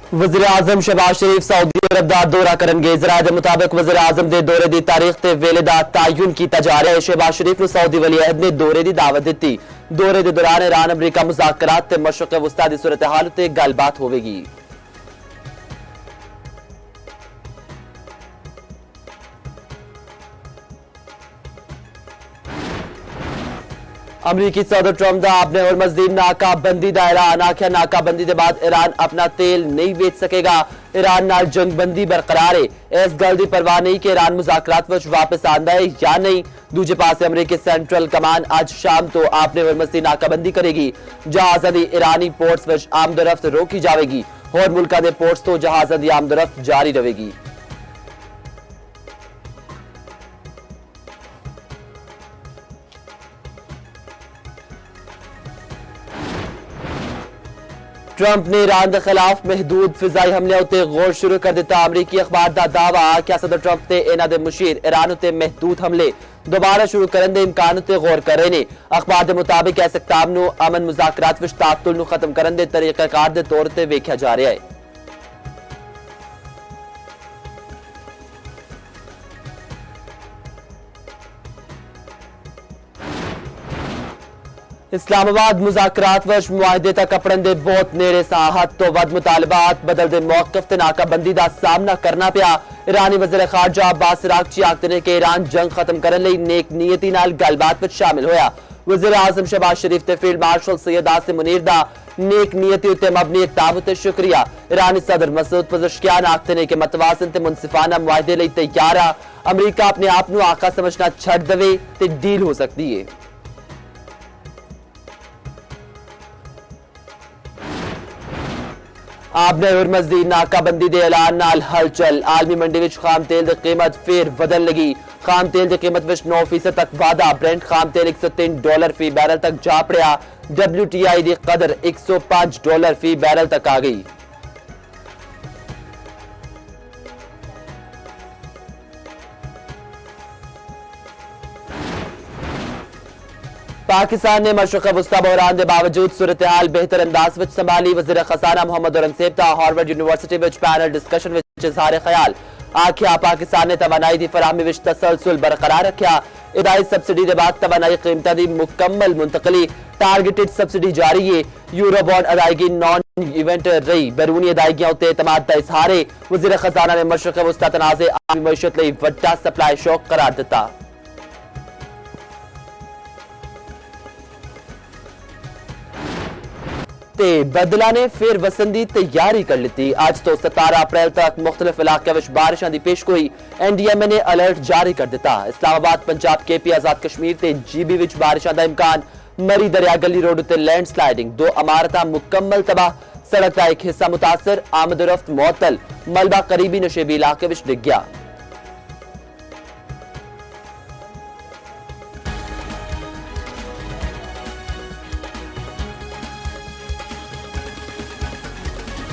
वज़ीर आज़म शहबाज शरीफ सऊदी अरब दा दौरा करनगे। ज़राए दे मुताबिक वज़ीर आज़म दे दौरे दी तारीख ते वेले दा तयन कीता जा रहा है। शहबाज शरीफ नूं सऊदी वली अहद ने दौरे दी दावत दी। दौरे दे दौरान ईरान अमरीका मुज़ाकरात ते मशरक़ वस्ता दी सूरत हाल ते गलबात होवेगी। अमरीकी सदर ट्रंप का आपने और मज़ीद नाकाबंदी का ऐलान। आख्या नाकाबंदी के बाद ईरान अपना तेल नहीं बेच सकेगा। ईरान नाल जंगबंदी बरकरार है। इस गल की परवाह नहीं कि ईरान मुज़ाकरात विच वापस आंदा है या नहीं। दूजे पासे अमरीकी सेंट्रल कमान आज शाम तो आपने और मज़ीद नाकाबंदी करेगी। जहाज़ां दी ईरानी पोर्ट्स विच आमदरफ्त रोकी जाएगी। होर मुल्कां दे पोर्ट्स तो जहाज़ां दी आमदरफ्त जारी रहेगी। ट्रंप ने ईरान के खिलाफ महदूद फिजाई हमले उत्ते गौर शुरू कर दिता। अमरीकी अखबार का दावा कि सदर ट्रंप ते इन्हां दे मुशीर ईरान उत्ते महदूद हमले दोबारा शुरू करने के इम्कान उत्ते गौर कर रहे हैं। अखबार के मुताबिक इस इक़दाम नूं अमन मुज़ाकरात विच तातुल नूं खत्म करने के तरीक़ाकार के तौर पर वेख्या जा रहा है। इस्लामाबाद मुज़ाकरात वश मुआहदे तक अपड़न दे बहुत नेड़े सा। हद तो वध मुतालबात बदलते मौक़िफ़ ते नाकाबंदी का सामना करना पिया। ईरानी वज़ीर ख़ारजा अब्बास अराग़ची आखदे ने कि ईरान जंग खत्म करने लई नेक नीयती नाल गलबात विच शामिल होया। वज़ीर आज़म शहबाज शरीफ ते फील्ड मार्शल सैयद आसिम मुनीर दा नेक नीयती उत्ते मबनी इक़दाम उत्ते शुक्रिया। ईरानी सदर मसूद पज़ेश्कियान आखदे ने कि मतवाज़न ते मुनसिफाना मुआहदे लई तैयार आ। अमरीका अपने आप नूं आका समझना छड्ड देवे ते डील हो सकती है। आपने और मज़ीद नाकाबंदी के ऐलान नाल हलचल। आलमी मंडी विच खाम तेल की कीमत फिर बदल लगी। खाम तेल की कीमत विच 9% तक वाधा। ब्रेंट खाम तेल $103 फी बैरल तक जा पड़िया। WTI की कदर $105 फी बैरल तक आ गई। पाकिस्तान ने मशरक़ वस्ता बहरान के बावजूद सूरत हाल बेहतर अंदाज विच संभाली। वज़ीर खजाना मोहम्मद औरंगज़ेब दा Harvard university which panel discussion विच इज़हार ख्याल। आख्या पाकिस्तान ने तवानाई की फराहमी विच तसलसल बरकरार रखा। इदाई सबसिडी के बाद तवानाई कीमतां दी मुकम्मल मुंतकली। टारगेटेड सबसिडी जारी है। यूरो बॉन्ड अदायगी नॉन इवेंट रही। बैरूनी अदायगियां उत्ते एतमाद का इज़हार है। वज़ीर खजाना ने मशरक़ वस्ता तनाज़े आमी मईशत लई वड्डा सप्लाई शॉक करार दिता। बदला ने फिर वसन की तैयारी कर ली। आज तो 17 अप्रैल तक मुख्तलिफ इलाकों में बारिशों की पेशगोई। NDMA ने अलर्ट जारी कर दिता। इस्लामाबाद पंजाब KP आजाद कश्मीर ते GB विच बारिशों का इम्कान। मरी दरिया गली रोड उत्ते लैंडस्लाइडिंग। 2 इमारतां मुकम्मल तबाह। सड़क का एक हिस्सा मुतासर। आमदोरफ्त मुअत्तल। मलबा करीबी नशेबी इलाके विच डिग गया।